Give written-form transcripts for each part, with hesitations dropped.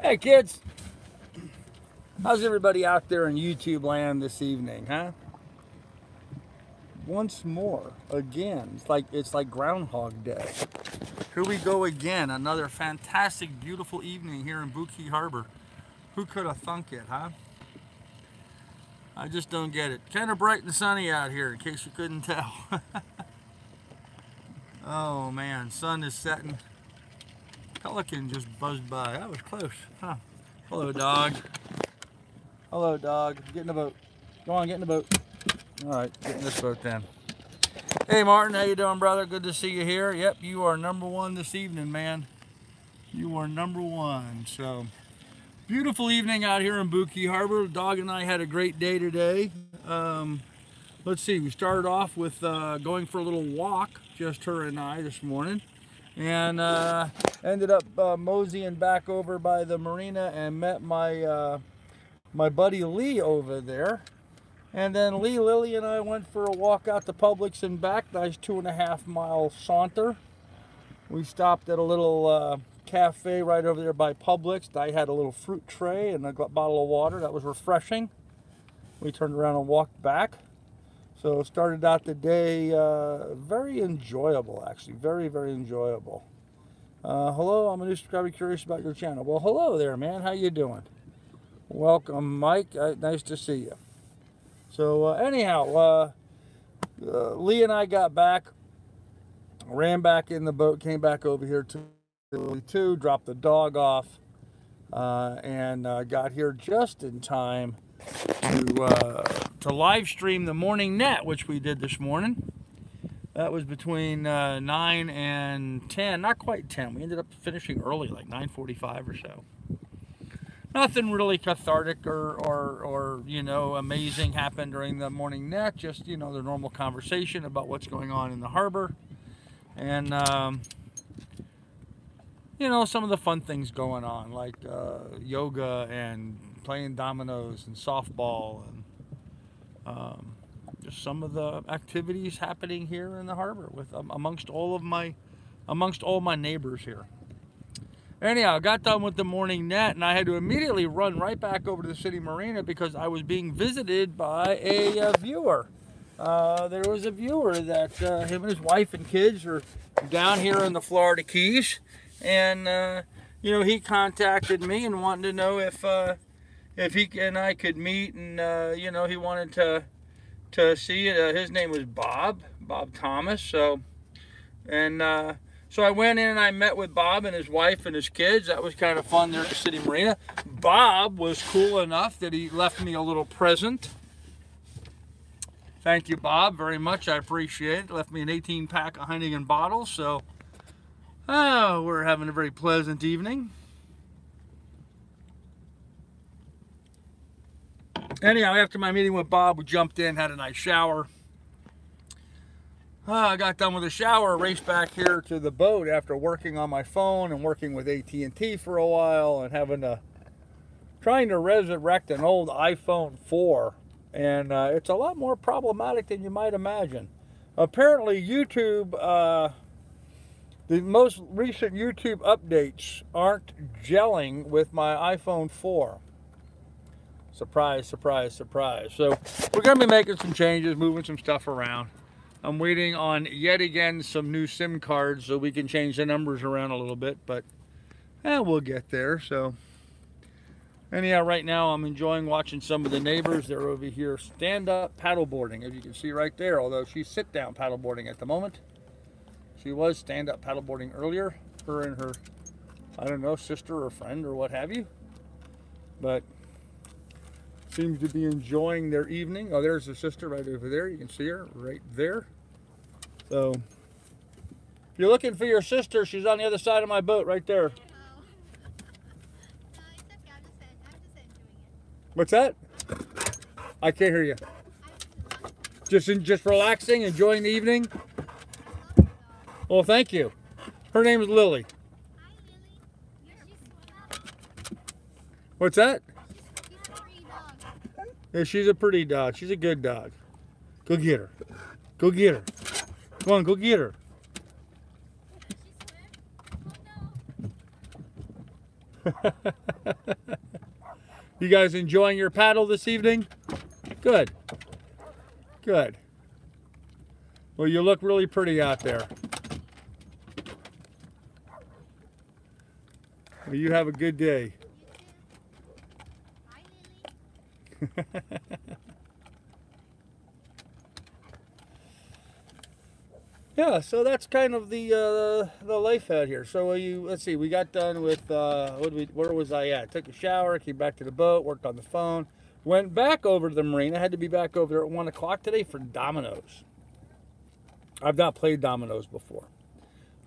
Hey kids, how's everybody out there in YouTube land this evening, huh? Once more, again, it's like Groundhog Day. Here we go again, another fantastic, beautiful evening here in Buki Harbor. Who could have thunk it, huh? I just don't get it. Kind of bright and sunny out here, in case you couldn't tell. Oh man, sun is setting. Pelican just buzzed by. That was close, huh? Hello, dog. Hello, dog. Get in the boat. Go on, get in the boat. All right, get in this boat then. Hey, Martin, how you doing, brother? Good to see you here. Yep, you are #1 this evening, man. You are #1. So, beautiful evening out here in Buki Harbor. The dog and I had a great day today. Let's see, we started off with going for a little walk, just her and I this morning. And ended up moseying back over by the marina and met my my buddy Lee over there. And then Lee, Lily, and I went for a walk out to Publix and back. Nice 2.5-mile saunter. We stopped at a little cafe right over there by Publix. I had a little fruit tray and a bottle of water. That was refreshing. We turned around and walked back. So started out the day very enjoyable, actually. Very, very enjoyable. Hello, I'm a new subscriber curious about your channel. Well, hello there, man. How you doing? Welcome, Mike. Nice to see you. So anyhow, Lee and I got back, ran back in the boat, came back over here to dropped the dog off, and got here just in time to live stream the morning net, which we did this morning. That was between 9 and 10, not quite 10. We ended up finishing early, like 9:45 or so. Nothing really cathartic or you know, amazing happened during the morning net. Just, you know, the normal conversation about what's going on in the harbor. And, you know, some of the fun things going on, like yoga and playing dominoes and softball and just some of the activities happening here in the harbor with amongst all my neighbors here. Anyhow, got done with the morning net and I had to immediately run right back over to the city marina because I was being visited by a viewer. There was a viewer that him and his wife and kids are down here in the Florida Keys, and you know, he contacted me and wanted to know if he and I could meet, and you know, he wanted to see it. His name was Bob Thomas. So I went in and I met with Bob and his wife and his kids. That was kind of fun there at the city marina. Bob was cool enough that he left me a little present. Thank you, Bob, very much. I appreciate it. Left me an 18-pack of Heineken bottles. So we're having a very pleasant evening. Anyhow, after my meeting with Bob, we jumped in, had a nice shower. I got done with the shower, raced back here to the boat after working on my phone and working with AT&T for a while and trying to resurrect an old iPhone 4. And it's a lot more problematic than you might imagine. Apparently, YouTube, the most recent YouTube updates aren't gelling with my iPhone 4. Surprise, surprise, surprise. So we're going to be making some changes, moving some stuff around. I'm waiting on, yet again, some new SIM cards so we can change the numbers around a little bit, but we'll get there. So anyhow, right now I'm enjoying watching some of the neighbors. They're over here stand-up paddleboarding, as you can see right there, although she's sit-down paddleboarding at the moment. She was stand-up paddleboarding earlier, her and her, I don't know, sister or friend or what have you. But seems to be enjoying their evening. Oh, there's the sister right over there. You can see her right there. So if you're looking for your sister, she's on the other side of my boat right there. What's that? I can't hear you. Just relaxing, enjoying the evening. Well, thank you. Her name is Lily. What's that? Yeah, she's a pretty dog. She's a good dog. Go get her. Go get her. Come on, go get her. You guys enjoying your paddle this evening? Good. Good. Well, you look really pretty out there. Well, you have a good day. Yeah, so that's kind of the life out here. So let's see, we got done with where was I at? Took a shower, came back to the boat, worked on the phone, went back over to the marina. I had to be back over there at 1 o'clock today for dominoes. I've not played dominoes before.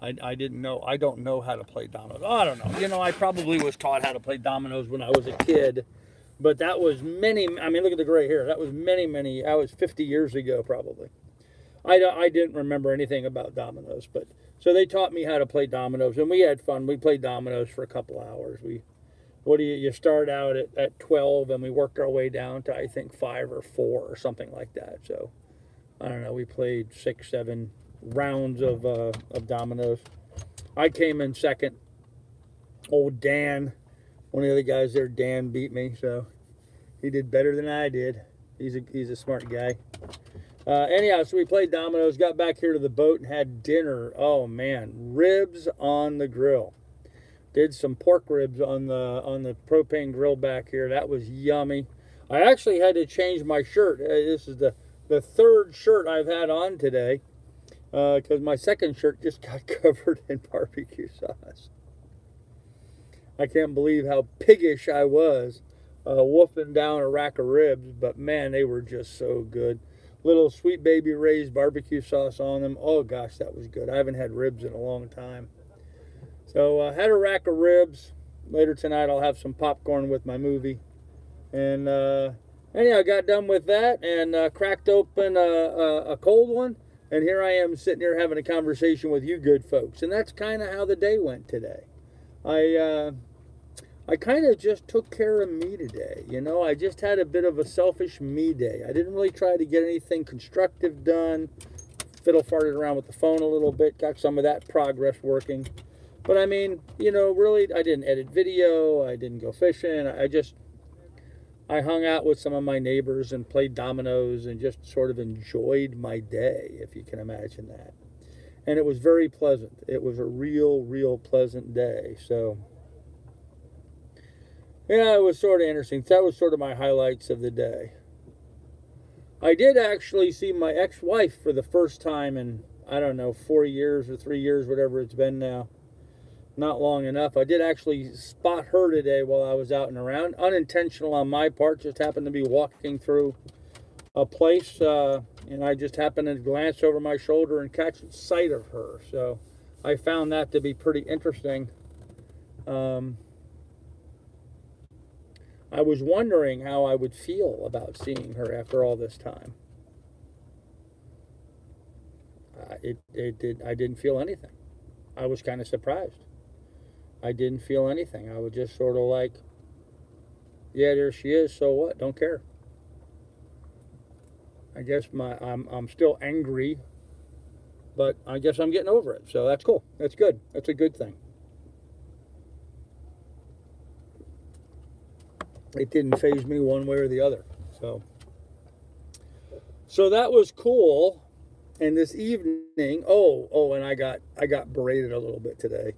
I didn't know. I don't know how to play dominoes. Oh, I don't know. You know, I probably was taught how to play dominoes when I was a kid, but that was many. I mean, look at the gray hair. That was many. I was 50 years ago probably. I didn't remember anything about dominoes, but so they taught me how to play dominoes, and we had fun. We played dominoes for a couple hours. You start out at 12, and we worked our way down to, I think, 5 or 4 or something like that. So I don't know. We played 6, 7 rounds of dominoes. I came in second. Old Dan, one of the other guys there, Dan beat me, so he did better than I did. He's a smart guy. Anyhow, so we played dominoes, got back here to the boat and had dinner. Oh man, ribs on the grill. Did some pork ribs on the propane grill back here. That was yummy. I actually had to change my shirt. This is the 3rd shirt I've had on today because my 2nd shirt just got covered in barbecue sauce. I can't believe how piggish I was wolfing down a rack of ribs, but man, they were just so good. Little Sweet Baby Ray's barbecue sauce on them. Oh gosh, that was good. I haven't had ribs in a long time. So I had a rack of ribs. Later tonight I'll have some popcorn with my movie. And anyhow, I got done with that and cracked open a cold one. And here I am sitting here having a conversation with you good folks. And that's kind of how the day went today. I kind of just took care of me today. You know, I just had a bit of a selfish me day. I didn't really try to get anything constructive done. Fiddle-farted around with the phone a little bit. Got some of that progress working. But I mean, you know, really, I didn't edit video. I didn't go fishing. I hung out with some of my neighbors and played dominoes and just sort of enjoyed my day, if you can imagine that. And it was very pleasant. It was a real pleasant day. So yeah, it was sort of interesting. That was sort of my highlights of the day. I did actually see my ex-wife for the first time in, I don't know, 4 years or 3 years, whatever it's been now. Not long enough. I did actually spot her today while I was out and around. Unintentional on my part, just happened to be walking through a place, and I just happened to glance over my shoulder and catch sight of her. So I found that to be pretty interesting. I was wondering how I would feel about seeing her after all this time. I didn't feel anything. I was kind of surprised. I didn't feel anything. I was just sort of like, yeah, there she is, so what? Don't care. I guess I'm still angry, but I guess I'm getting over it. So that's cool. That's good. That's a good thing. It didn't faze me one way or the other. So that was cool. And this evening, and I got berated a little bit today.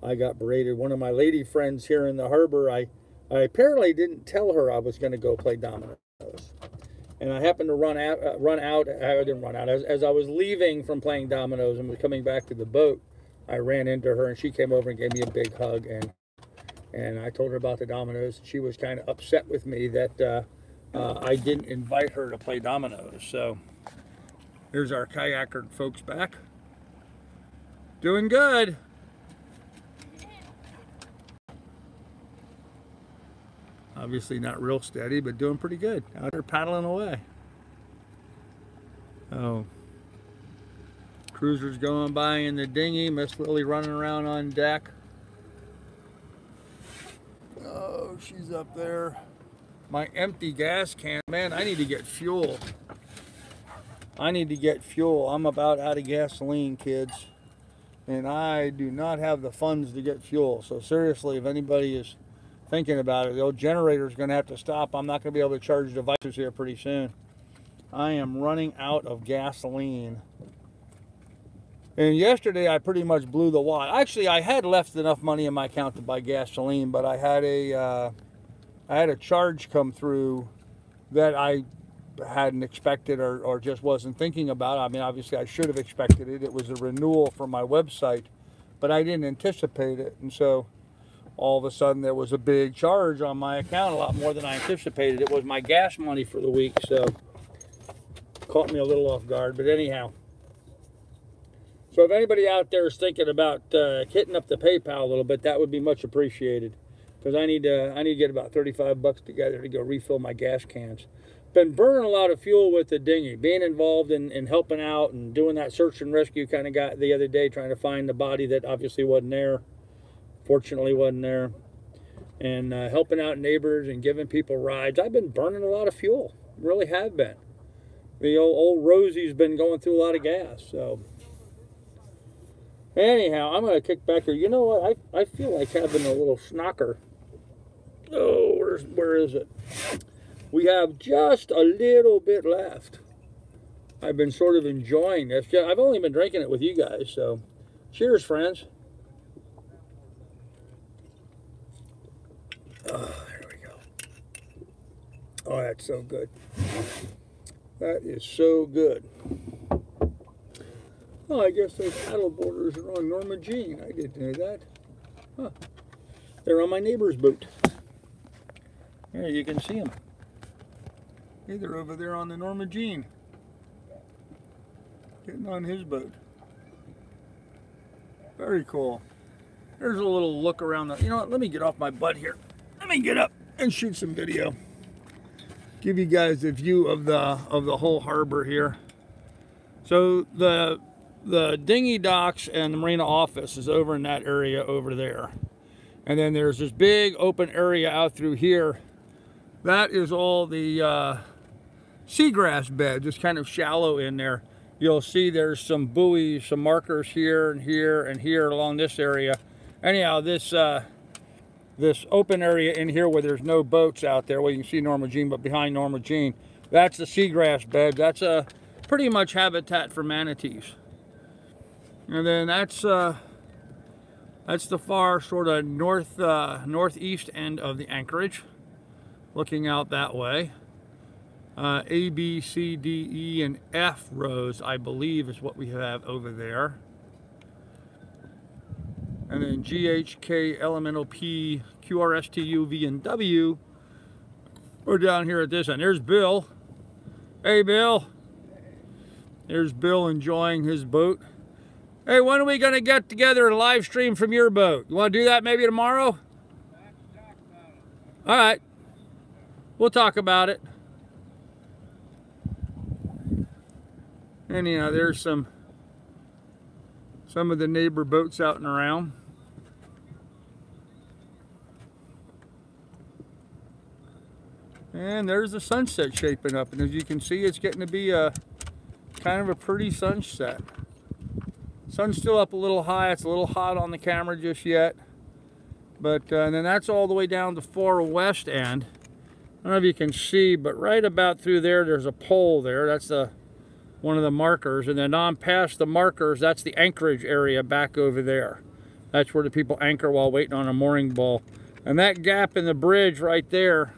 I got berated. One of my lady friends here in the harbor, I apparently didn't tell her I was going to go play dominoes. And I happened to run out. I didn't run out. As I was leaving from playing dominoes and was coming back to the boat, I ran into her and she came over and gave me a big hug. And I told her about the dominoes. She was kind of upset with me that I didn't invite her to play dominoes. So here's our kayaker folks back. Doing good. Obviously not real steady, but doing pretty good. Out there paddling away. Oh, cruisers going by in the dinghy. Miss Lily running around on deck. Oh, she's up there. My empty gas can. Man, I need to get fuel. I'm about out of gasoline, kids. and I do not have the funds to get fuel. So seriously, if anybody is thinking about it, the old generator is going to have to stop. I'm not going to be able to charge devices here pretty soon. I am running out of gasoline. And yesterday I pretty much blew the wad. Actually, I had left enough money in my account to buy gasoline, but I had a charge come through that I hadn't expected or just wasn't thinking about. I mean, obviously I should have expected it. It was a renewal for my website, but I didn't anticipate it. And so all of a sudden there was a big charge on my account, a lot more than I anticipated. It was my gas money for the week, so caught me a little off guard. But anyhow, so if anybody out there is thinking about hitting up the PayPal a little bit, that would be much appreciated, because I need to get about 35 bucks together to go refill my gas cans. Been burning a lot of fuel with the dinghy, being involved in helping out and doing that search and rescue kind of guy the other day, trying to find the body that obviously wasn't there, fortunately wasn't there, and helping out neighbors and giving people rides. I've been burning a lot of fuel, really have been. The old Rosie's been going through a lot of gas, so. Anyhow, I'm going to kick back here. You know what? I feel like having a little snocker. Oh, where is it? We have just a little bit left. I've been sort of enjoying this. I've only been drinking it with you guys, so cheers, friends. Oh, there we go. Oh, that's so good. That is so good. Oh, I guess those paddle boarders are on Norma Jean. I didn't know that. Huh. They're on my neighbor's boat. Here, you can see them. Hey, they're over there on the Norma Jean. Getting on his boat. Very cool. There's a little look around the... You know what? Let me get off my butt here. Let me get up and shoot some video. Give you guys a view of the whole harbor here. So the dinghy docks and the marina office is over in that area over there. And then there's this big open area out through here. That is all the seagrass bed, just kind of shallow in there. You'll see there's some buoys, some markers here and here and here along this area. Anyhow, this open area in here where there's no boats out there, well, you can see Norma Jean, but behind Norma Jean, that's the seagrass bed. That's pretty much habitat for manatees. And then that's the far sort of northeast end of the anchorage, looking out that way. A, B, C, D, E, and F rows, I believe, is what we have over there. And then G, H, K, L, M, N, O, P, Q, R, S, T, U, V, and W. We're down here at this end. There's Bill. Hey, Bill. There's Bill enjoying his boat. Hey, when are we going to get together and live stream from your boat? You want to do that maybe tomorrow? All right. We'll talk about it. Anyhow, there's some of the neighbor boats out and around. And there's the sunset shaping up. And as you can see, it's getting to be a kind of a pretty sunset. Sun's still up a little high. It's a little hot on the camera just yet. But and then that's all the way down the far west end. I don't know if you can see, but right about through there, there's a pole there. That's one of the markers. And then on past the markers, that's the anchorage area back over there. That's where the people anchor while waiting on a mooring ball. And that gap in the bridge right there,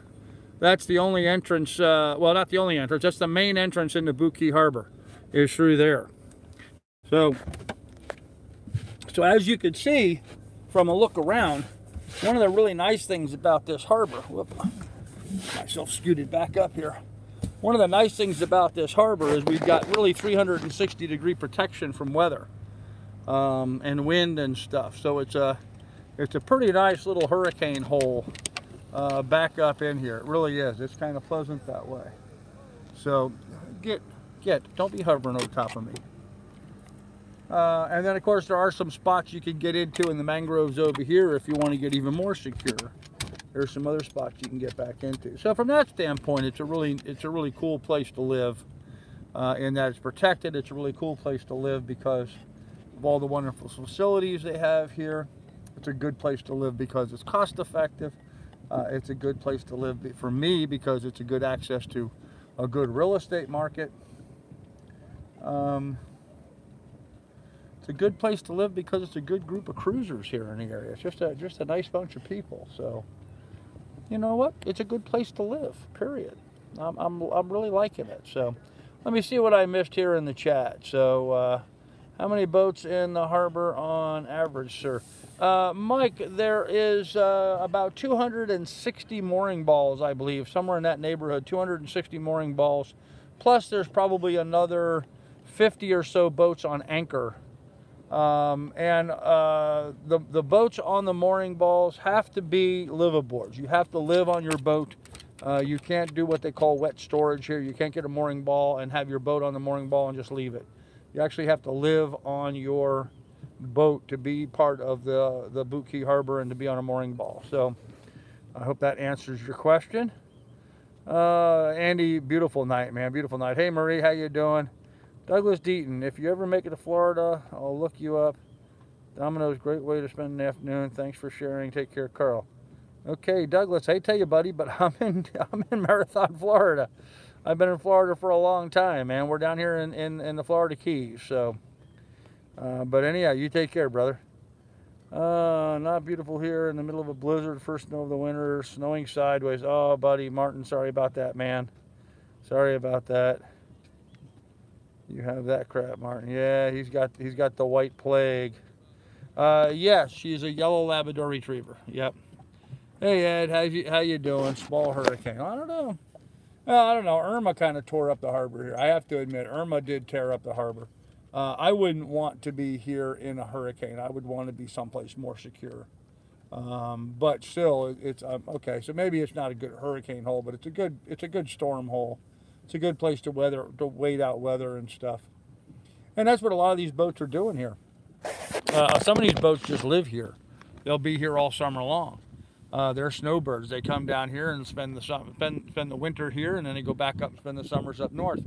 that's the only entrance, well, not the only entrance, that's the main entrance into Buki Harbor, is through there. So as you can see from a look around, one of the really nice things about this harbor, whoop, myself scooted back up here. One of the nice things about this harbor is we've got really 360-degree protection from weather and wind and stuff. So it's a pretty nice little hurricane hole back up in here. It really is. It's kind of pleasant that way. So don't be hovering over top of me. And then of course there are some spots you can get into in the mangroves over here if you want to get even more secure. There's some other spots you can get back into. So from that standpoint, it's a really cool place to live. In that it's protected. It's a really cool place to live because all the wonderful facilities they have here. It's a good place to live because it's cost effective. It's a good place to live for me because it's a good access to a good real estate market. It's a good place to live because it's a good group of cruisers here in the area. It's just a nice bunch of people. So, you know what? It's a good place to live, period. I'm really liking it. So, let me see what I missed here in the chat. So, how many boats in the harbor on average, sir? Mike, there is about 260 mooring balls, I believe, somewhere in that neighborhood, 260 mooring balls. Plus, there's probably another 50 or so boats on anchor. The boats on the mooring balls have to be liveaboards. You have to live on your boat. You can't do what they call wet storage here. You can't get a mooring ball and have your boat on the mooring ball and just leave it. You actually have to live on your boat to be part of the Boot Key Harbor and to be on a mooring ball. So I hope that answers your question. Andy, beautiful night, man, beautiful night. Hey Marie, how you doing? Douglas Deaton, if you ever make it to Florida, I'll look you up. Domino's, great way to spend an afternoon. Thanks for sharing. Take care, Carl. Okay, Douglas, I tell you, buddy, but I'm in Marathon, Florida. I've been in Florida for a long time, man. We're down here in the Florida Keys. So, but anyhow, you take care, brother. Not beautiful here in the middle of a blizzard, first snow of the winter, snowing sideways. Oh, buddy, Martin, sorry about that, man. Sorry about that. You have that crap, Martin. Yeah, he's got the white plague. Yes, she's a yellow Labrador Retriever. Yep. Hey Ed, how you doing? Small hurricane. I don't know. Well, I don't know. Irma kind of tore up the harbor here. I have to admit, Irma did tear up the harbor. I wouldn't want to be here in a hurricane. I would want to be someplace more secure. But still, it's okay. So maybe it's not a good hurricane hole, but it's a good storm hole. It's a good place to wait out weather and stuff. And that's what a lot of these boats are doing here. Some of these boats just live here. They'll be here all summer long. They're snowbirds. They come down here and spend the winter here, and then they go back up and spend the summers up north.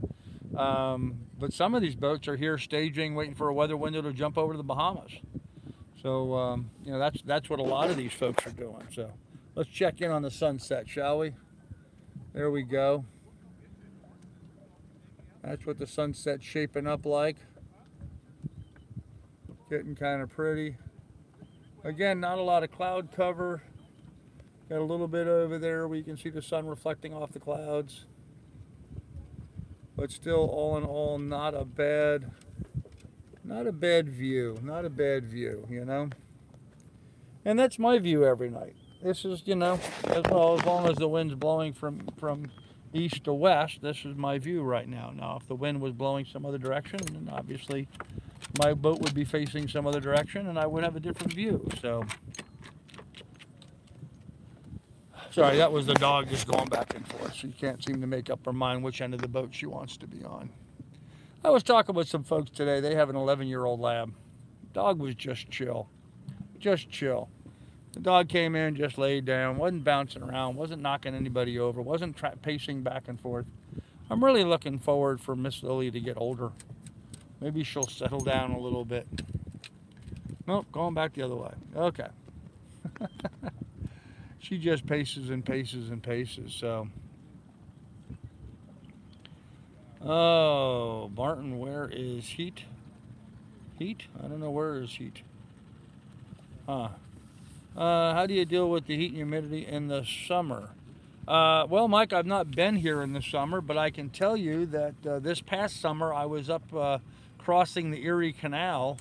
But some of these boats are here staging, waiting for a weather window to jump over to the Bahamas. So you know, that's what a lot of these folks are doing. So let's check in on the sunset, shall we? There we go. That's what the sunset's shaping up like. Getting kind of pretty. Again, not a lot of cloud cover. Got a little bit over there where you can see the sun reflecting off the clouds. But still, all in all, not a bad view. Not a bad view, you know. And that's my view every night. This is, you know, as long as the wind's blowing from east to west, this is my view right now. Now, if the wind was blowing some other direction, then obviously my boat would be facing some other direction and I would have a different view. So, sorry, that was the dog just going back and forth. She can't seem to make up her mind which end of the boat she wants to be on. I was talking with some folks today. They have an 11-year-old lab. Dog was just chill. Just chill. The dog came in, just laid down, wasn't bouncing around, wasn't knocking anybody over, wasn't pacing back and forth. I'm really looking forward for Miss Lily to get older. Maybe she'll settle down a little bit. Nope, going back the other way. Okay. She just paces and paces and paces, so. Oh, Martin, where is heat? Heat? I don't know, where is heat? Huh. How do you deal with the heat and humidity in the summer? Well, Mike, I've not been here in the summer, but I can tell you that this past summer I was up crossing the Erie Canal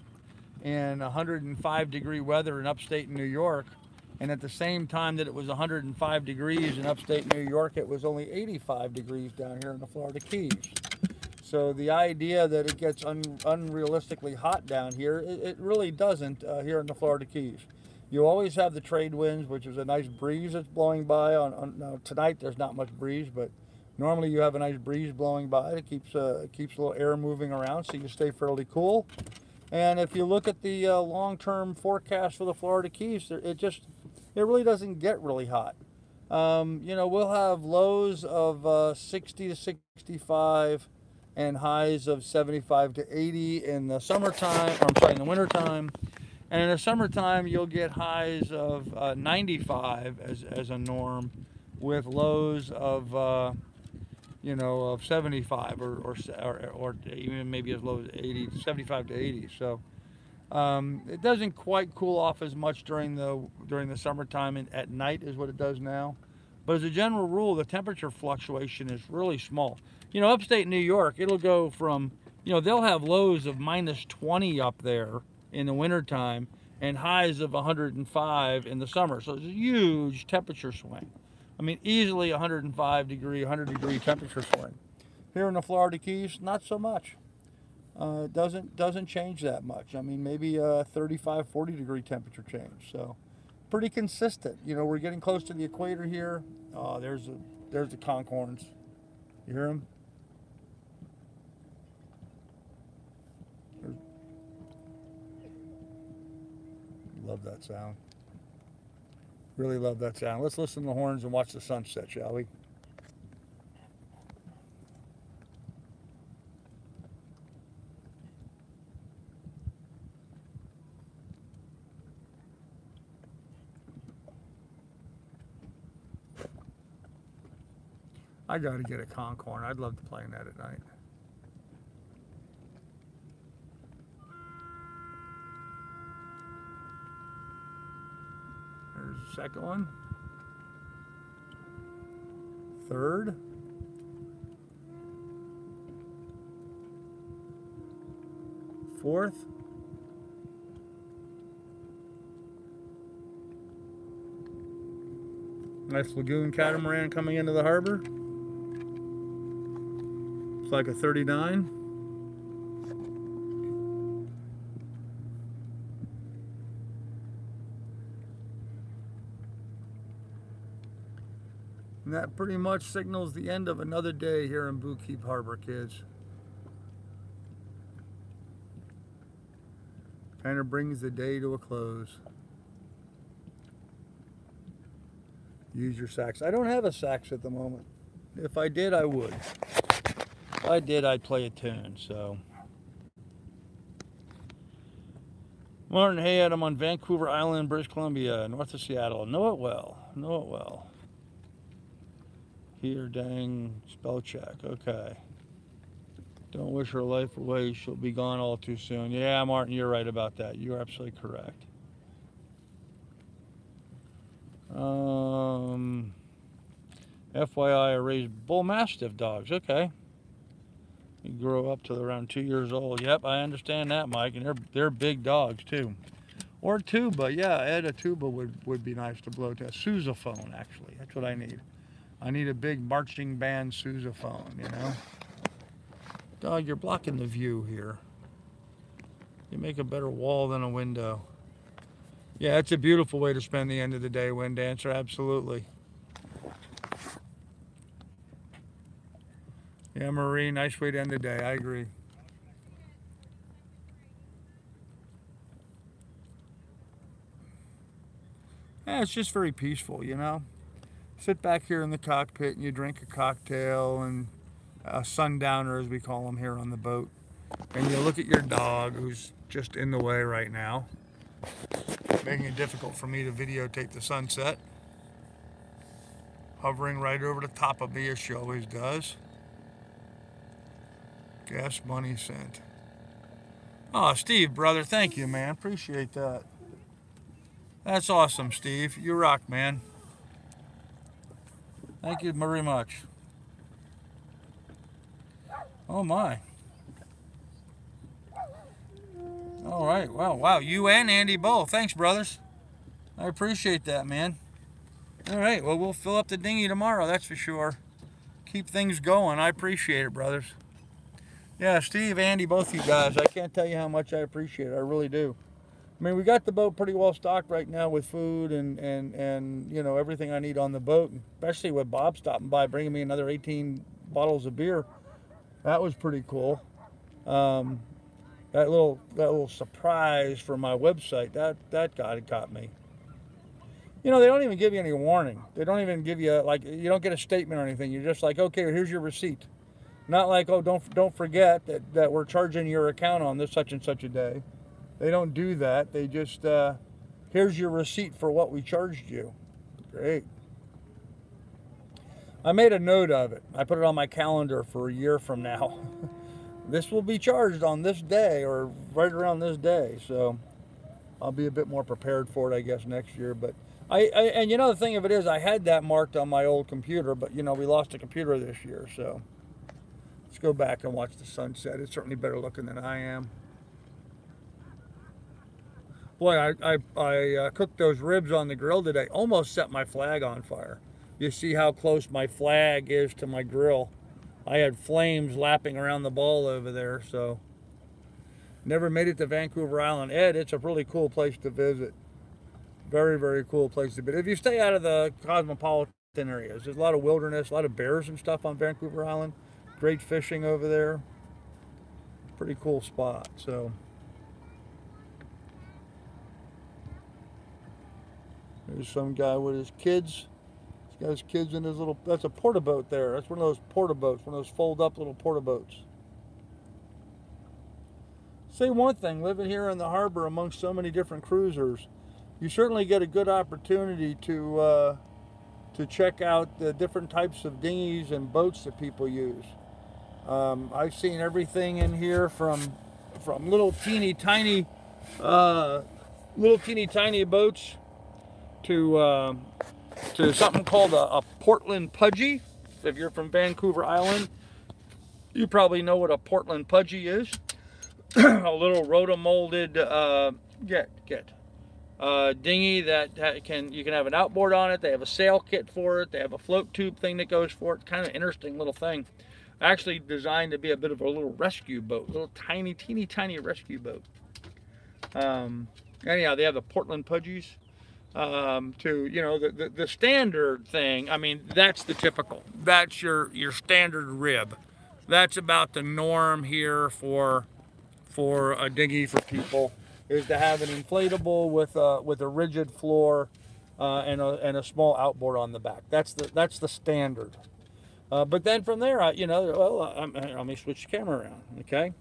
in 105-degree weather in upstate New York, and at the same time that it was 105 degrees in upstate New York, it was only 85 degrees down here in the Florida Keys. So the idea that it gets unrealistically hot down here, it really doesn't here in the Florida Keys. You always have the trade winds, which is a nice breeze that's blowing by. Now tonight there's not much breeze, but normally you have a nice breeze blowing by. It keeps a little air moving around, so you stay fairly cool. And if you look at the long-term forecast for the Florida Keys, it really doesn't get really hot. You know, we'll have lows of 60 to 65, and highs of 75 to 80 in the summertime, or I'm sorry, in the wintertime. And in the summertime, you'll get highs of 95 as a norm, with lows of you know, of 75 or even maybe as low as 80, 75 to 80. So it doesn't quite cool off as much during the summertime and at night as what it does now. But as a general rule, the temperature fluctuation is really small. You know, upstate New York, it'll go from, you know, they'll have lows of -20 up there in the wintertime and highs of 105 in the summer. So it's a huge temperature swing. I mean, easily 105-degree, 100-degree temperature swing. Here in the Florida Keys, not so much. Doesn't change that much. I mean, maybe a 35, 40-degree temperature change. So pretty consistent. You know, we're getting close to the equator here. Oh, there's the conchorns. You hear them? Love that sound. Really love that sound. Let's listen to the horns and watch the sunset, shall we? I gotta get a conchorn. I'd love to play in that at night. There's the second one. Third. Fourth. Nice lagoon catamaran coming into the harbor. It's like a 39. And that pretty much signals the end of another day here in Boot Keep Harbor, kids. Kind of brings the day to a close. Use your sax. I don't have a sax at the moment. If I did, I would. If I did, I'd play a tune, so. Morning, hey Adam, on Vancouver Island, British Columbia, north of Seattle. Know it well, know it well. Here, dang, spell check, okay. Don't wish her life away, she'll be gone all too soon. Yeah, Martin, you're right about that. You're absolutely correct. FYI, I raised bull mastiff dogs, okay. You grow up to around 2 years old. Yep, I understand that, Mike, and they're big dogs too. Or tuba, yeah, Ed, a tuba would be nice to blow to. A sousaphone, actually, that's what I need. I need a big marching band sousaphone, you know. Dog, you're blocking the view here. You make a better wall than a window. Yeah, it's a beautiful way to spend the end of the day, Wind Dancer, absolutely. Yeah, Marie, nice way to end the day, I agree. Yeah, it's just very peaceful, you know. Sit back here in the cockpit and you drink a cocktail and a sundowner, as we call them here on the boat. And you look at your dog, who's just in the way right now, making it difficult for me to videotape the sunset. Hovering right over the top of me, as she always does. Gas money sent. Oh, Steve, brother, thank you, man. Appreciate that. That's awesome, Steve. You rock, man. Thank you very much. Oh, my. All right. Wow. You and Andy both. Thanks, brothers. I appreciate that, man. All right. Well, we'll fill up the dinghy tomorrow, that's for sure. Keep things going. I appreciate it, brothers. Yeah, Steve, Andy, both you guys. I can't tell you how much I appreciate it. I really do. I mean, we got the boat pretty well stocked right now with food and you know, everything I need on the boat, especially with Bob stopping by bringing me another 18 bottles of beer. That was pretty cool. That little surprise for my website, that got me. You know, they don't even give you any warning. They don't even give you, like, you don't get a statement or anything. You're just like, okay, here's your receipt. Not like, oh, don't forget that we're charging your account on this such and such a day. They don't do that. They just, here's your receipt for what we charged you. Great. I made a note of it. I put it on my calendar for a year from now. This will be charged on this day or right around this day. So I'll be a bit more prepared for it, I guess, next year. But and you know, the thing of it is, I had that marked on my old computer, but you know, we lost a computer this year. So let's go back and watch the sunset. It's certainly better looking than I am. Boy, I cooked those ribs on the grill today. Almost set my flag on fire. You see how close my flag is to my grill. I had flames lapping around the ball over there, so. Never made it to Vancouver Island. Ed, it's a really cool place to visit. Very, very cool place to visit. If you stay out of the cosmopolitan areas, there's a lot of wilderness, a lot of bears and stuff on Vancouver Island. Great fishing over there. Pretty cool spot, so. There's some guy with his kids. He's got his kids in his little, that's a porta boat there. That's one of those porta boats, one of those fold up little porta boats. Say one thing, living here in the harbor amongst so many different cruisers, you certainly get a good opportunity to check out the different types of dinghies and boats that people use. I've seen everything in here from little teeny tiny boats to something called a Portland Pudgy. If you're from Vancouver Island, you probably know what a Portland Pudgy is. A little rotomolded dinghy that you can have an outboard on it. They have a sail kit for it. They have a float tube thing that goes for it. Kind of interesting little thing. Actually designed to be a bit of a little rescue boat, a little teeny tiny rescue boat. Anyhow, they have the Portland Pudgies. To, you know, the standard thing. I mean, that's the typical. That's your standard rib. That's about the norm here for a dinghy for people, is to have an inflatable with a rigid floor and a small outboard on the back. That's the standard. But then from there, you know, well, let me switch the camera around. Okay,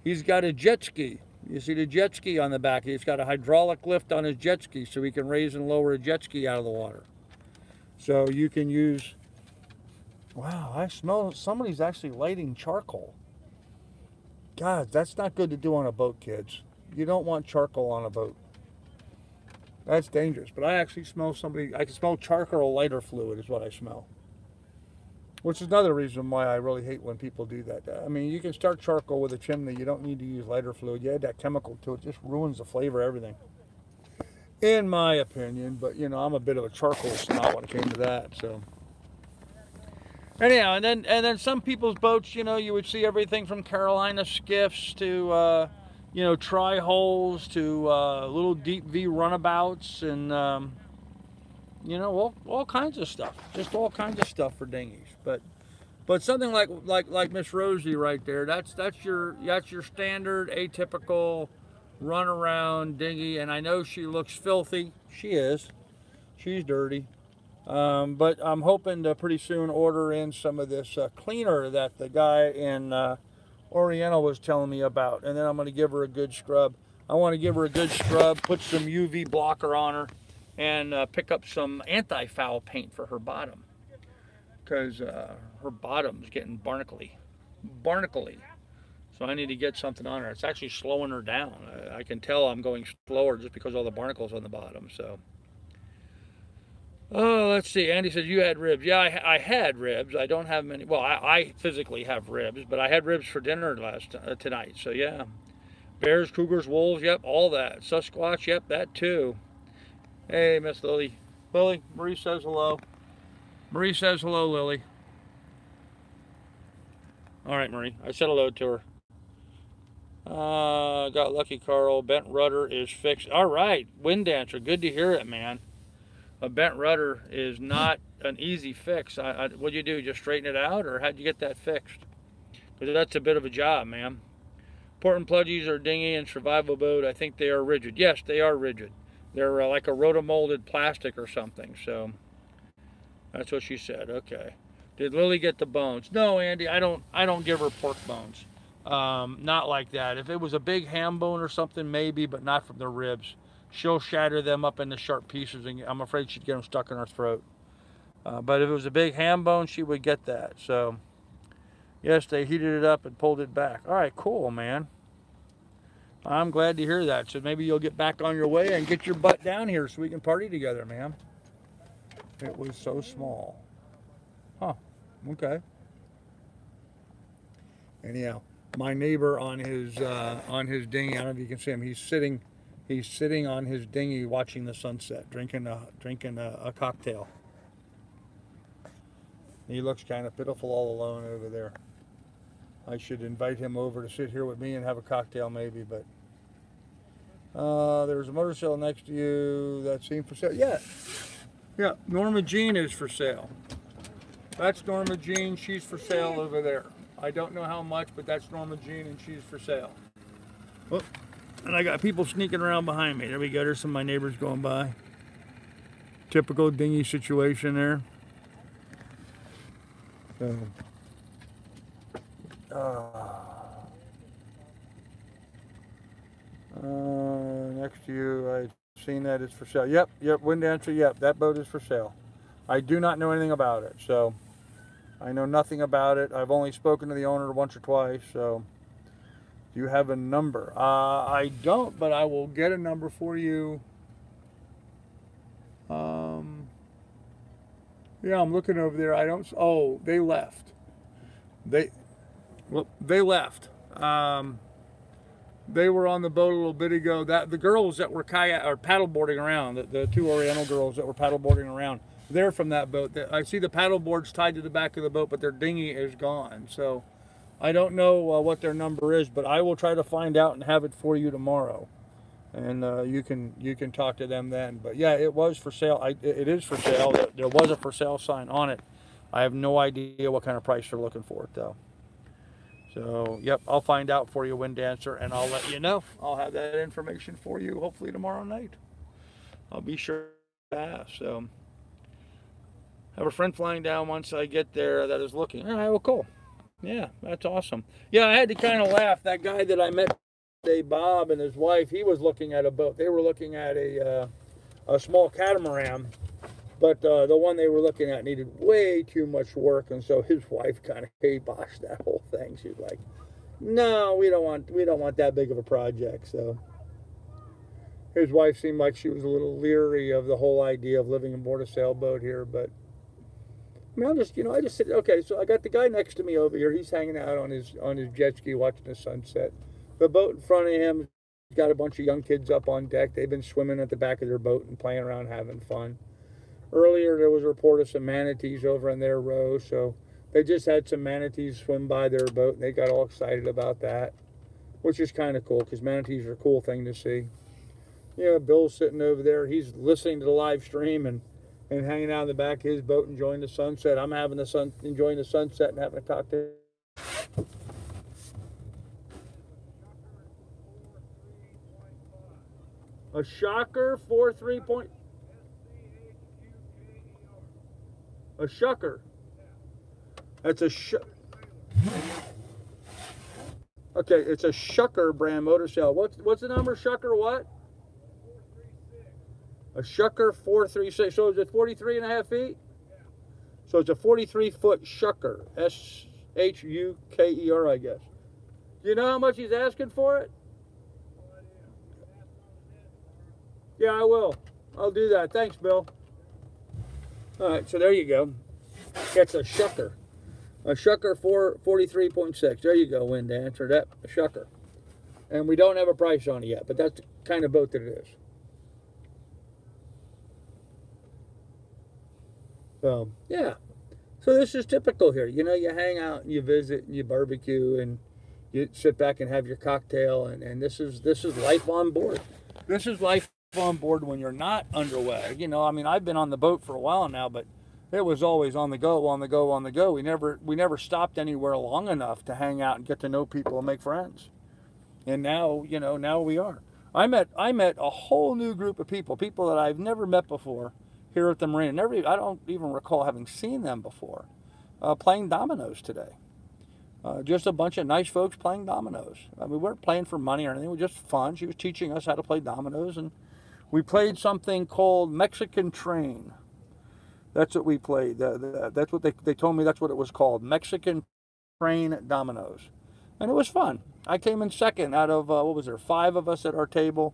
he's got a jet ski. You see the jet ski on the back. He's got a hydraulic lift on his jet ski, so he can raise and lower a jet ski out of the water. So you can use. Wow, I smell somebody's actually lighting charcoal. God, that's not good to do on a boat, kids. You don't want charcoal on a boat. That's dangerous. But I actually smell I can smell charcoal lighter fluid is what I smell. Which is another reason why I really hate when people do that. I mean, you can start charcoal with a chimney. You don't need to use lighter fluid. You add that chemical to it, just ruins the flavor of everything. In my opinion, but you know, I'm a bit of a charcoal snob when it came to that, so. Anyhow, and then some people's boats, you know, you would see everything from Carolina skiffs to, you know, tri-holes to little deep V runabouts and, you know, all kinds of stuff. Just all kinds of stuff for dinghies. But something like Miss Rosie right there, that's your standard atypical run around dinghy. And I know she looks filthy. She is. She's dirty. But I'm hoping to pretty soon order in some of this cleaner that the guy in Oriental was telling me about, and then I'm going to give her a good scrub. I want to give her a good scrub, put some UV blocker on her, and pick up some anti-foul paint for her bottom, because her bottom's getting barnacly. So I need to get something on her. It's actually slowing her down. I can tell I'm going slower just because all the barnacles on the bottom. So. Oh, let's see. Andy says you had ribs. Yeah, I had ribs. I don't have many. Well, I physically have ribs, but I had ribs for dinner tonight. So yeah, bears, cougars, wolves. Yep, all that. Sasquatch. Yep, that too. Hey, Miss Lily. Lily, Marie says hello. Marie says hello, Lily. All right, Marie. I said hello to her. Got lucky, Carl. Bent rudder is fixed. All right, Wind Dancer. Good to hear it, man. A bent rudder is not an easy fix. What'd you do? Just straighten it out, or how'd you get that fixed? Because that's a bit of a job, man. Portland Pudgies are dinghy and survival boat. I think they are rigid. Yes, they are rigid. They're like a rotomolded plastic or something. So that's what she said. Okay. Did Lily get the bones? No, Andy, I don't give her pork bones. Not like that. If it was a big ham bone or something, maybe, but not from the ribs. She'll shatter them up into sharp pieces, and I'm afraid she'd get them stuck in her throat. But if it was a big ham bone, she would get that. So, yes, they heated it up and pulled it back. All right, cool, man. I'm glad to hear that. So maybe you'll get back on your way and get your butt down here so we can party together, man. It was so small. Huh. Okay. Anyhow, my neighbor on his dinghy, I don't know if you can see him. He's sitting on his dinghy watching the sunset, drinking a cocktail. He looks kind of pitiful all alone over there. I should invite him over to sit here with me and have a cocktail maybe, but there's a motorcycle next to you that seemed for sale. Yeah, Norma Jean is for sale. That's Norma Jean, she's for sale over there. I don't know how much, but that's Norma Jean and she's for sale. Oh, and I got people sneaking around behind me. There we go, there's some of my neighbors going by. Typical dinghy situation there. So, next to you, I've seen that it's for sale. Yep, Wind Dancer, yep, that boat is for sale. I do not know anything about it, so I know nothing about it. I've only spoken to the owner once or twice, so do you have a number? I don't, but I will get a number for you. Yeah, I'm looking over there. I don't, oh, they left. They left. They were on the boat a little bit ago. The girls that were paddleboarding around, the two Oriental girls that were paddleboarding around, they're from that boat. I see the paddle boards tied to the back of the boat, but their dinghy is gone. So I don't know what their number is, but I will try to find out and have it for you tomorrow. And you can talk to them then. But yeah, it was for sale. It is for sale. There was a for sale sign on it. I have no idea what kind of price they're looking for it though. So yep, I'll find out for you, Wind Dancer, and I'll let you know. I'll have that information for you hopefully tomorrow night. I'll be sure to ask. So I have a friend flying down once I get there that is looking. All right, well, cool. Yeah, that's awesome. Yeah, I had to kind of laugh. That guy that I met today, Bob, and his wife, he was looking at a boat. They were looking at a small catamaran, but the one they were looking at needed way too much work, and so his wife kind of kiboshed that whole thing. She's like, "No, we don't want that big of a project." So his wife seemed like she was a little leery of the whole idea of living aboard a sailboat here, but I mean, I just said, okay, so I got the guy next to me over here. He's hanging out on his jet ski watching the sunset. The boat in front of him got a bunch of young kids up on deck. They've been swimming at the back of their boat and playing around, having fun. Earlier, there was a report of some manatees over in their row, so they just had some manatees swim by their boat, and they got all excited about that, which is kind of cool, because manatees are a cool thing to see. Yeah, Bill's sitting over there. He's listening to the live stream and hanging out in the back of his boat, enjoying the sunset. I'm enjoying the sunset and having a cocktail. A shocker 43 point. A shucker. That's a Okay, it's a Shucker brand motorcycle. What's the number? Shucker what? A Shucker 436. So is it 43.5 feet? So it's a 43-foot Shucker. S-H-U-K-E-R, I guess. Do you know how much he's asking for it? Yeah, I will. I'll do that. Thanks, Bill. All right, so there you go. That's a Shucker. A Shucker 43.6. There you go, Wind Dancer. That a Shucker. And we don't have a price on it yet, but that's the kind of boat that it is. So, yeah. So this is typical here. You know, you hang out and you visit and you barbecue and you sit back and have your cocktail, and this is life on board. This is life on board when you're not underway. You know, I mean, I've been on the boat for a while now, but it was always on the go, on the go, on the go. We never stopped anywhere long enough to hang out and get to know people and make friends. And now, you know, now we are. I met a whole new group of people that I've never met before here at the marina. I don't even recall having seen them before. playing dominoes today. Just a bunch of nice folks playing dominoes. I mean, we weren't playing for money or anything. It was just fun. She was teaching us how to play dominoes, and we played something called Mexican Train. That's what we played. That's what they told me that's what it was called, Mexican Train dominoes. And it was fun. I came in second out of, what was there, 5 of us at our table.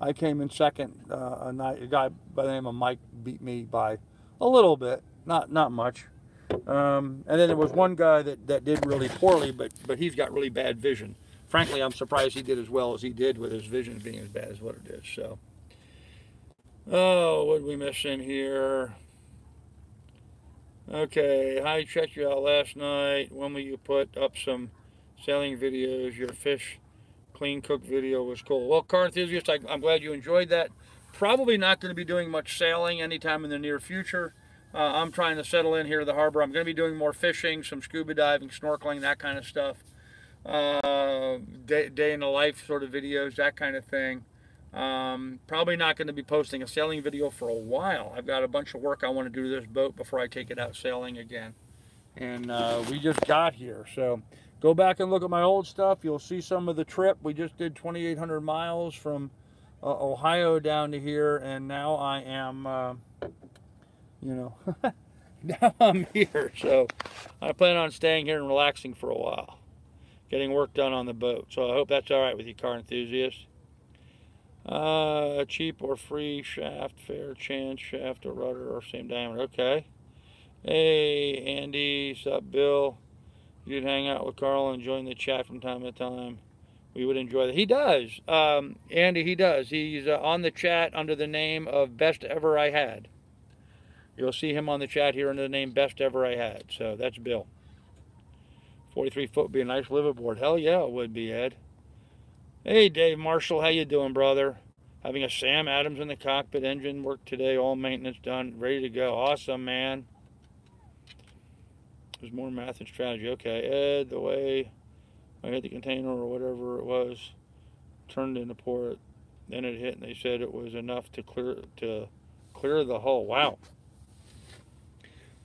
I came in second. A guy by the name of Mike beat me by a little bit, not much. And then there was one guy that did really poorly, but he's got really bad vision. Frankly, I'm surprised he did as well as he did with his vision being as bad as what it is. So, oh, what did we miss in here? Okay, I checked you out last night. When will you put up some sailing videos? Your fish clean cook video was cool. Well, car enthusiasts, I'm glad you enjoyed that. Probably not going to be doing much sailing anytime in the near future. I'm trying to settle in here at the harbor. I'm going to be doing more fishing, some scuba diving, snorkeling, that kind of stuff. Day in the life sort of videos, that kind of thing. Probably not going to be posting a sailing video for a while. I've got a bunch of work I want to do to this boat before I take it out sailing again. And we just got here, so go back and look at my old stuff. You'll see some of the trip. We just did 2,800 miles from Ohio down to here, and now I am, you know, now I'm here. So I plan on staying here and relaxing for a while, getting work done on the boat. So I hope that's all right with you, car enthusiasts. Cheap or free shaft, fair chance, shaft or rudder or same diameter. Okay. Hey, Andy, sup, Bill? You'd hang out with Carl and join the chat from time to time. We would enjoy that. He does. Andy, he does. He's on the chat under the name of Best Ever I Had. You'll see him on the chat here under the name Best Ever I Had. So that's Bill. 43 foot would be a nice liveaboard. Hell yeah, it would be, Ed. Hey, Dave Marshall, how you doing, brother? Having a Sam Adams in the cockpit, engine work today, all maintenance done, ready to go. Awesome, man. There's more math and strategy. Okay, Ed, the way I hit the container or whatever it was, turned into port, then it hit, and they said it was enough to clear the hull. Wow.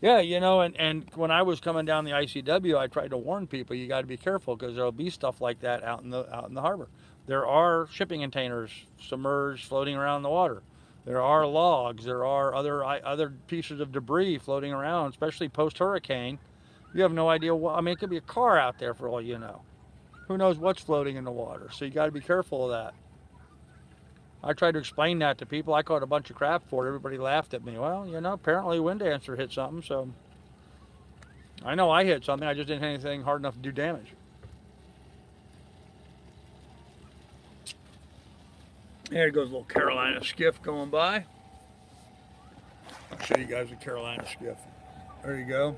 Yeah, you know, and when I was coming down the ICW, I tried to warn people, you got to be careful because there'll be stuff like that out in the harbor. There are shipping containers submerged, floating around in the water. There are logs. There are other pieces of debris floating around, especially post-hurricane. You have no idea what, I mean, it could be a car out there for all you know. Who knows what's floating in the water? So you got to be careful of that. I tried to explain that to people. I caught a bunch of crap for it. Everybody laughed at me. Well, you know, apparently Wind Dancer hit something, so I know I hit something. I just didn't hit anything hard enough to do damage. There goes a little Carolina skiff going by. I'll show you guys a Carolina skiff. There you go.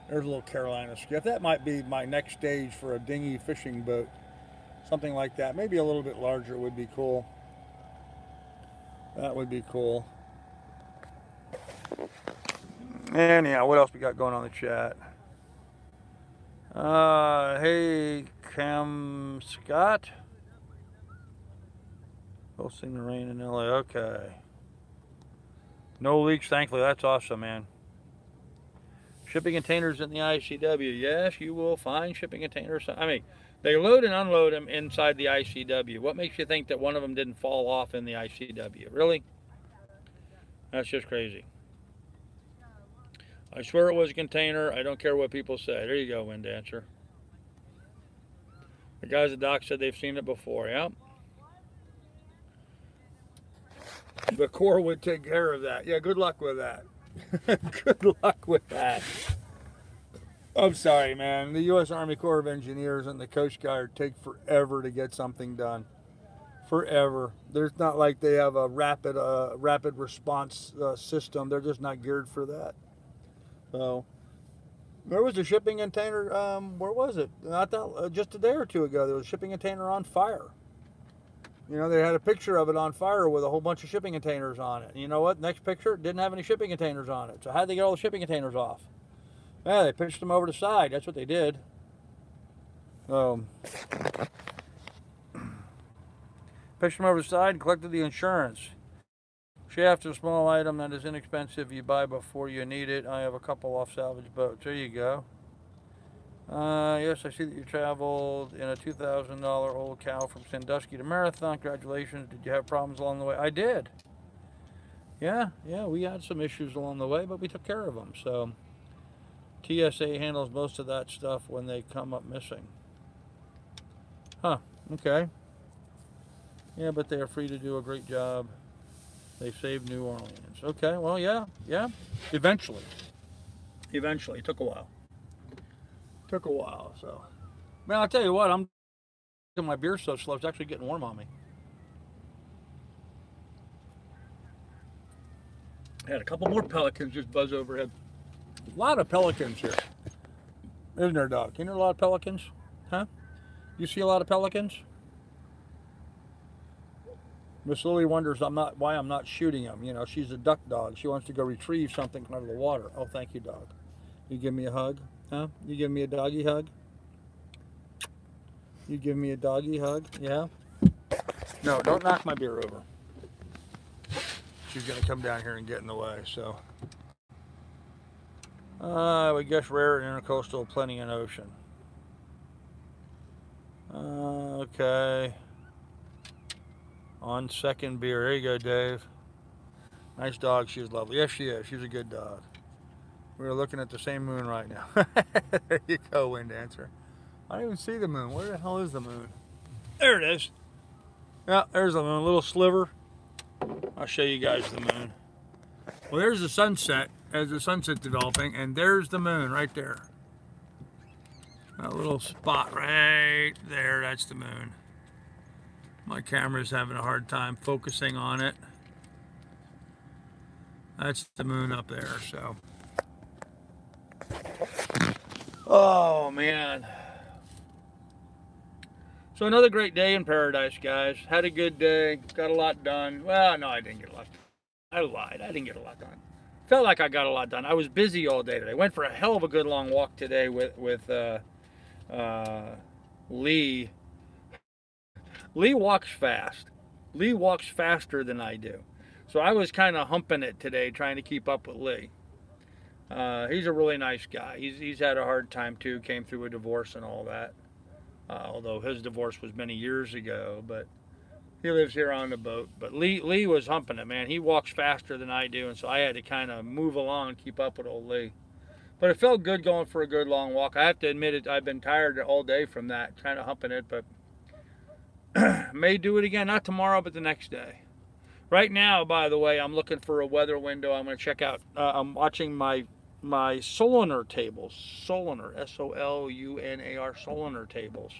There's a little Carolina skiff. That might be my next stage for a dinghy fishing boat. Something like that. Maybe a little bit larger would be cool. That would be cool. Anyhow, what else we got going on in the chat? Hey, Cam Scott. Hosting the rain in LA. Okay. No leaks, thankfully. That's awesome, man. Shipping containers in the ICW. Yes, you will find shipping containers. I mean, they load and unload them inside the ICW. What makes you think that one of them didn't fall off in the ICW? Really? That's just crazy. I swear it was a container. I don't care what people say. There you go, Wind Dancer. The guys at dock said they've seen it before. Yep. The Corps would take care of that. Yeah, good luck with that. Good luck with that. I'm sorry, man. The U.S. Army Corps of Engineers and the Coast Guard take forever to get something done. Forever. There's not like they have a rapid response system. They're just not geared for that. So, there was a shipping container. Where was it? Not that just a day or two ago. There was a shipping container on fire. You know, they had a picture of it on fire with a whole bunch of shipping containers on it. And you know what? Next picture, it didn't have any shipping containers on it. So how'd they get all the shipping containers off? Yeah, they pitched them over the side. That's what they did. Pitched them over the side and collected the insurance. Shaft is a small item that is inexpensive. You buy before you need it. I have a couple off salvage boats. There you go. Yes, I see that you traveled in a $2,000 old cow from Sandusky to Marathon. Congratulations. Did you have problems along the way? I did. Yeah, we had some issues along the way, but we took care of them. So TSA handles most of that stuff when they come up missing. Huh, okay. Yeah, but they are free to do a great job. They saved New Orleans. Okay, well, yeah. Eventually. It took a while. So. Man, I'll tell you what, my beer's so slow, it's actually getting warm on me. I had a couple more pelicans just buzz overhead. A lot of pelicans here. Isn't there, Doc? Isn't there a lot of pelicans? Huh? You see a lot of pelicans? Miss Lily wonders why I'm not shooting them. You know, she's a duck dog. She wants to go retrieve something out of the water. Oh, thank you, dog. You give me a hug? Huh? You give me a doggy hug? You give me a doggy hug? Yeah? No, don't knock my beer over. She's going to come down here and get in the way, so. We guess rare in intercoastal, plenty in ocean. Okay. On second beer. There you go, Dave. Nice dog. She's lovely. Yes, she is. She's a good dog. We're looking at the same moon right now. There you go, Wind Dancer. I don't even see the moon. Where the hell is the moon? There it is. Yeah, there's the moon. A little sliver. I'll show you guys the moon. Well, there's the sunset as the sunset's developing, and there's the moon right there. That little spot right there, that's the moon. My camera's having a hard time focusing on it. That's the moon up there, so. Oh, man. So another great day in paradise, guys. Had a good day. Got a lot done. Well, no, I didn't get a lot done. I lied. I didn't get a lot done. Felt like I got a lot done. I was busy all day today. Went for a hell of a good long walk today with Lee. Lee walks fast. Lee walks faster than I do. So I was kind of humping it today, trying to keep up with Lee. He's a really nice guy. He's had a hard time too. Came through a divorce and all that. Although his divorce was many years ago, but he lives here on the boat. But Lee was humping it, man. He walks faster than I do, and so I had to kind of move along and keep up with old Lee. But it felt good going for a good long walk. I have to admit it, I've been tired all day from that, kind of humping it, but may do it again, not tomorrow, but the next day. Right now, by the way, I'm looking for a weather window. I'm going to check out, I'm watching my Solunar tables, Solunar, S-O-L-U-N-A-R, Solunar tables.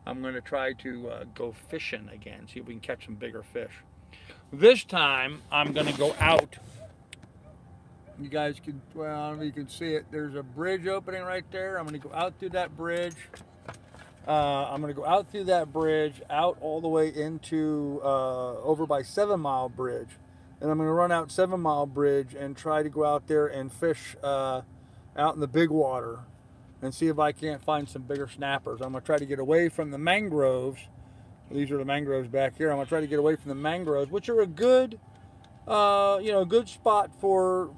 I'm going to try to go fishing again, see if we can catch some bigger fish. This time, I'm going to go out. You guys can, well, I don't know if you can see it. There's a bridge opening right there. I'm going to go out through that bridge. I'm going to go out through that bridge, out all the way into, over by 7 Mile Bridge. And I'm going to run out 7 Mile Bridge and try to go out there and fish out in the big water and see if I can't find some bigger snappers. I'm going to try to get away from the mangroves. These are the mangroves back here. I'm going to try to get away from the mangroves, which are a good, you know, good spot for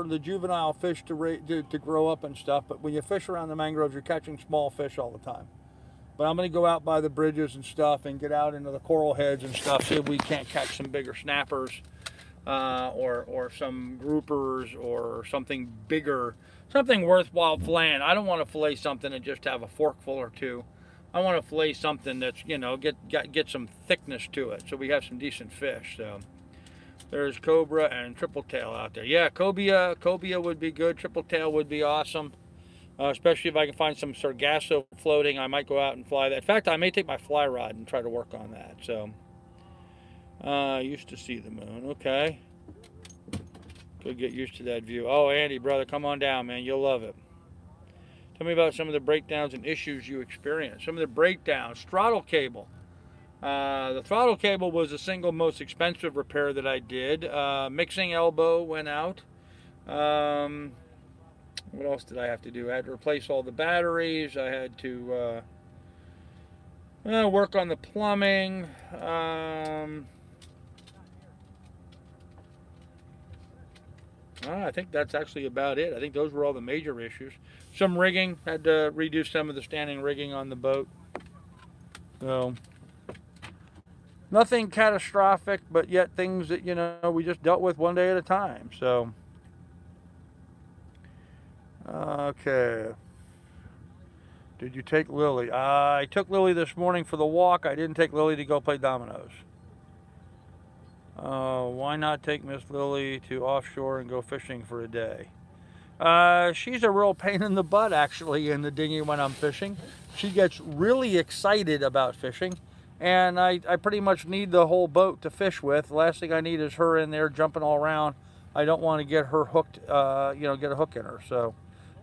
the juvenile fish to grow up and stuff. But when you fish around the mangroves, you're catching small fish all the time. But I'm going to go out by the bridges and stuff and get out into the coral heads and stuff, see if we can't catch some bigger snappers. Or some groupers or something bigger, something worthwhile filleting. I don't want to fillet something and just have a forkful or two. I want to fillet something that's, you know, get some thickness to it, so we have some decent fish. So there's cobra and triple tail out there. Yeah, cobia would be good. Triple tail would be awesome, especially if I can find some sargasso floating. I might go out and fly that. In fact, I may take my fly rod and try to work on that. So. Used to see the moon. Okay. Could get used to that view. Oh, Andy, brother, come on down, man. You'll love it. Tell me about some of the breakdowns and issues you experienced. Some of the breakdowns. Throttle cable. The throttle cable was the single most expensive repair that I did. Mixing elbow went out. What else did I have to do? I had to replace all the batteries. I had to work on the plumbing. I think that's actually about it. I think those were all the major issues. Some rigging, had to redo some of the standing rigging on the boat. So nothing catastrophic, but yet things that, you know, we just dealt with one day at a time. So, okay. Did you take Lily? I took Lily this morning for the walk. I didn't take Lily to go play dominoes. Why not take Miss Lily to offshore and go fishing for a day? She's a real pain in the butt, actually, in the dinghy when I'm fishing. She gets really excited about fishing, and I pretty much need the whole boat to fish with. The last thing I need is her in there jumping all around. I don't want to get her hooked, you know, get a hook in her. So,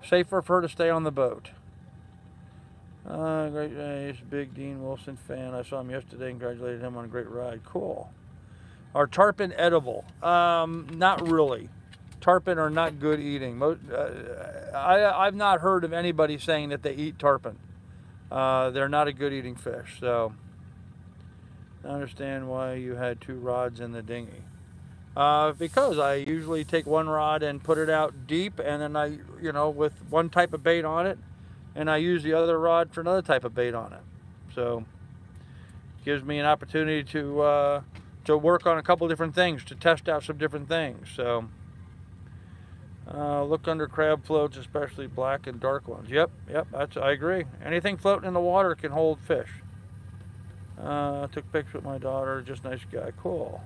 safer for her to stay on the boat. Great race, big Dean Wilson fan. I saw him yesterday and congratulated him on a great ride. Cool. Are tarpon edible? Not really. Tarpon are not good eating. I've not heard of anybody saying that they eat tarpon. They're not a good eating fish. So I understand why you had 2 rods in the dinghy. Because I usually take one rod and put it out deep, and then I, you know, with one type of bait on it, and I use the other rod for another type of bait on it. So it gives me an opportunity to work on a couple different things, to test out some different things. So look under crab floats, especially black and dark ones. Yep, I agree. Anything floating in the water can hold fish. Took pics with my daughter, just nice guy. Cool.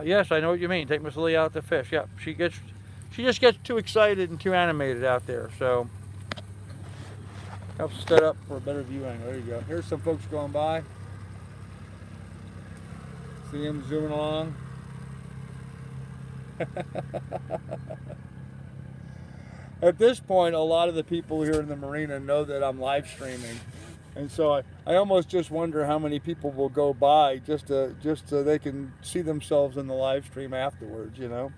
Yes, I know what you mean. Take Miss Lily out to fish. Yep, she just gets too excited and too animated out there. So helps set up for a better view angle. There you go. Here's some folks going by. See him zooming along. At this point, a lot of the people here in the marina know that I'm live streaming, and so I almost just wonder how many people will go by just so they can see themselves in the live stream afterwards. You know,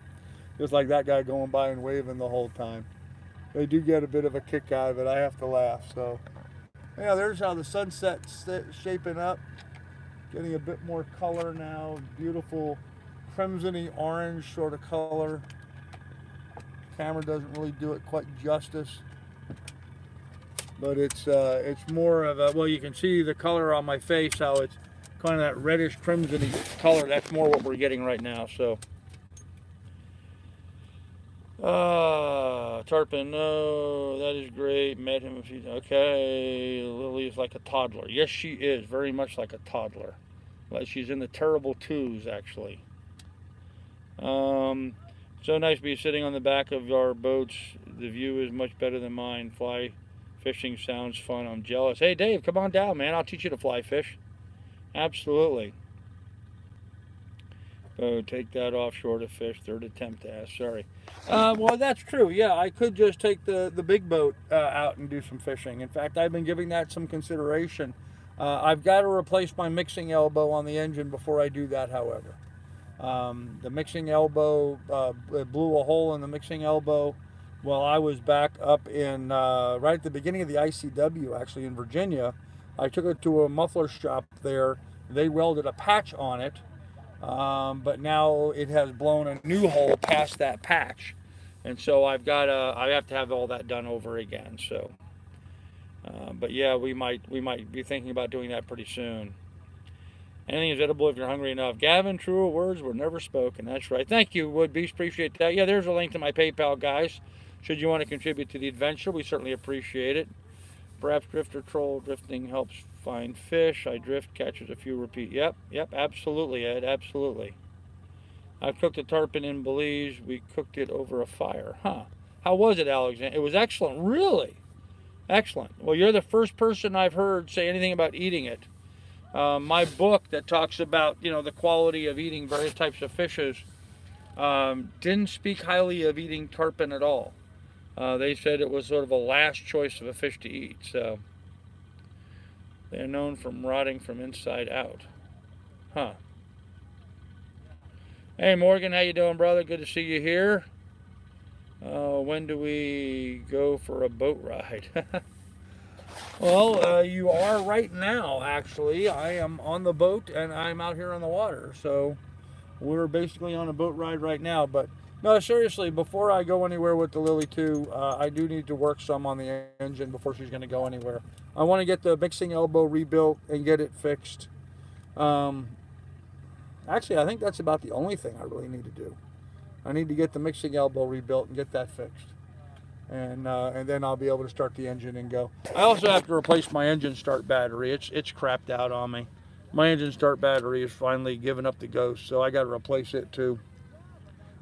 just like that guy going by and waving the whole time. They do get a bit of a kick out of it. I have to laugh. So, yeah, there's how the sunset's shaping up. Getting a bit more color now. Beautiful crimsony orange sort of color. Camera doesn't really do it quite justice, but it's more of a, well, you can see the color on my face, how it's kind of that reddish crimsony color. That's more what we're getting right now. So tarpon, no, that is great. Met him a few times. Okay, Lily is like a toddler. Yes, she is very much like a toddler. Like she's in the terrible twos, actually. So nice to be sitting on the back of our boats. The view is much better than mine. Fly fishing sounds fun. I'm jealous. Hey, Dave, come on down, man. I'll teach you to fly fish. Absolutely. Oh, take that offshore to fish. Third attempt to ask. Sorry. Well, that's true. Yeah, I could just take the big boat out and do some fishing. In fact, I've been giving that some consideration. I've got to replace my mixing elbow on the engine before I do that, however. The mixing elbow, blew a hole in the mixing elbow while I was back up in, right at the beginning of the ICW, actually in Virginia. I took it to a muffler shop there. They welded a patch on it, but now it has blown a new hole past that patch. And so I have to have all that done over again. So, but yeah, we might be thinking about doing that pretty soon. Anything is edible if you're hungry enough. Gavin, truer words were never spoken. That's right. Thank you, Wood Beast. Appreciate that. Yeah, there's a link to my PayPal, guys. Should you want to contribute to the adventure, we certainly appreciate it. Perhaps drifter troll drifting helps find fish. I drift, catches a few, repeat. Yep, absolutely, Ed, absolutely. I've cooked a tarpon in Belize. We cooked it over a fire. Huh. How was it, Alexander? It was excellent. Really? Excellent. Well, you're the first person I've heard say anything about eating it. My book that talks about, you know, the quality of eating various types of fishes didn't speak highly of eating tarpon at all. They said it was sort of a last choice of a fish to eat. So they're known from rotting from inside out. Huh. Hey, Morgan, how you doing, brother? Good to see you here. When do we go for a boat ride? Well, you are right now, actually. I am on the boat and I'm out here on the water. So we're basically on a boat ride right now. But No, seriously, before I go anywhere with the Lily 2, I do need to work some on the engine before she's going to go anywhere. I want to get the mixing elbow rebuilt and get it fixed. Um, Actually, I think that's about the only thing I really need to do. I need to get the mixing elbow rebuilt and get that fixed. And then I'll be able to start the engine and go. I also have to replace my engine start battery. It's crapped out on me. My engine start battery is finally giving up the ghost, so I got to replace it too.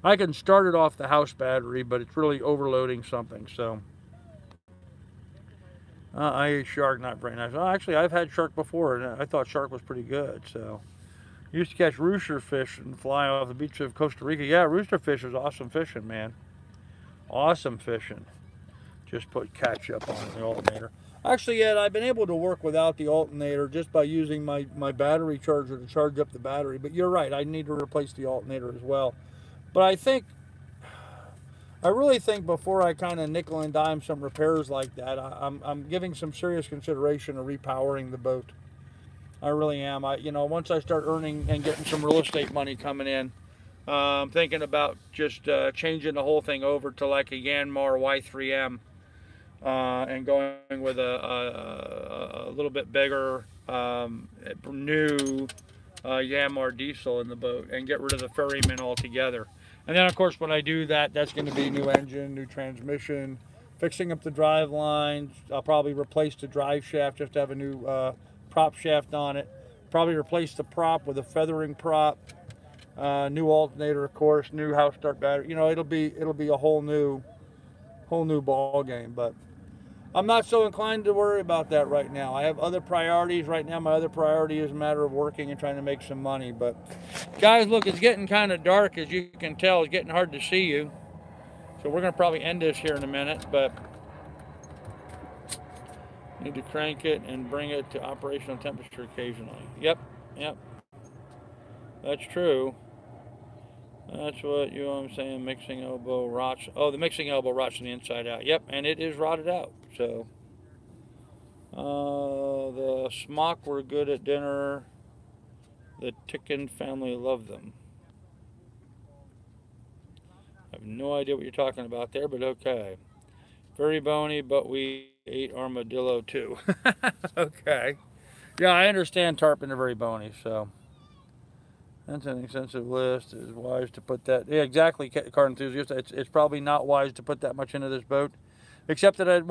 I can start it off the house battery, but it's really overloading something. So I ate shark, not very nice. Oh, actually, I've had shark before, and I thought shark was pretty good. So used to catch rooster fish and fly off the beach of Costa Rica. Yeah, rooster fish is awesome fishing, man. Awesome fishing. Just put catch up on the alternator. Actually, yeah, I've been able to work without the alternator just by using my battery charger to charge up the battery. But you're right, I need to replace the alternator as well. But I really think before I kind of nickel and dime some repairs like that, I'm giving some serious consideration to repowering the boat. I really am. Once I start earning and getting some real estate money coming in, I'm thinking about just changing the whole thing over to like a Yanmar Y3M and going with a little bit bigger new Yanmar diesel in the boat and get rid of the ferryman altogether. And then, of course, when I do that, that's going to be new engine, new transmission, fixing up the drive lines. I'll probably replace the drive shaft just to have a new prop shaft on it. Probably replace the prop with a feathering prop. New alternator, of course, new house start battery. It'll be a whole new ball game. But I'm not so inclined to worry about that right now. I have other priorities right now. My other priority is a matter of working and trying to make some money. But guys, look, it's getting kind of dark, as you can tell. It's getting hard to see you. So we're going to probably end this here in a minute, but need to crank it and bring it to operational temperature occasionally. Yep. That's true. That's what I'm saying. Mixing elbow rots. Oh, the mixing elbow rots from the inside out. Yep, and it is rotted out. So the smock were good at dinner. The Ticken family loved them. I have no idea what you're talking about there, but okay. Very bony, but we ate armadillo too. Okay. Yeah, I understand tarpon are very bony, so. That's an extensive list. It's wise to put that. Yeah, exactly, car enthusiast. It's probably not wise to put that much into this boat, except that at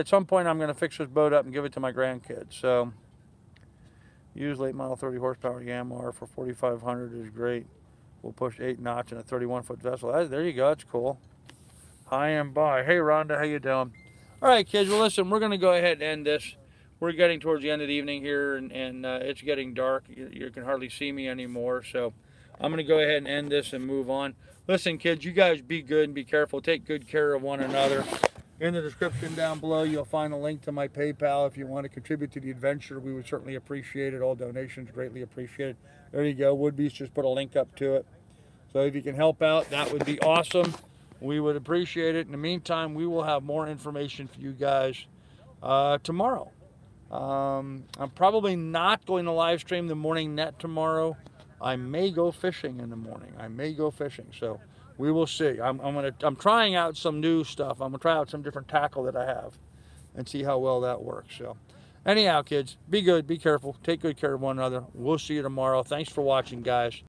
some point, I'm going to fix this boat up and give it to my grandkids. So, use late model 30 horsepower Yanmar for 4,500 is great. We'll push 8 knots in a 31-foot vessel. There you go. That's cool. Hi and bye. Hey, Rhonda, how you doing? All right, kids. Well, listen, we're going to go ahead and end this. We're getting towards the end of the evening here, and it's getting dark. You can hardly see me anymore, so I'm going to go ahead and end this and move on. Listen, kids, you guys be good and be careful. Take good care of one another. In the description down below, you'll find a link to my PayPal. If you want to contribute to the adventure, we would certainly appreciate it. All donations greatly appreciated. There you go. Woodbeast just put a link up to it. So if you can help out, that would be awesome. We would appreciate it. In the meantime, we will have more information for you guys tomorrow. I'm probably not going to live stream the morning net tomorrow. I may go fishing in the morning. So we will see. I'm trying out some new stuff. I'm gonna try out some different tackle that I have and see how well that works. So anyhow, kids, be good, be careful, take good care of one another. We'll see you tomorrow. Thanks for watching, guys.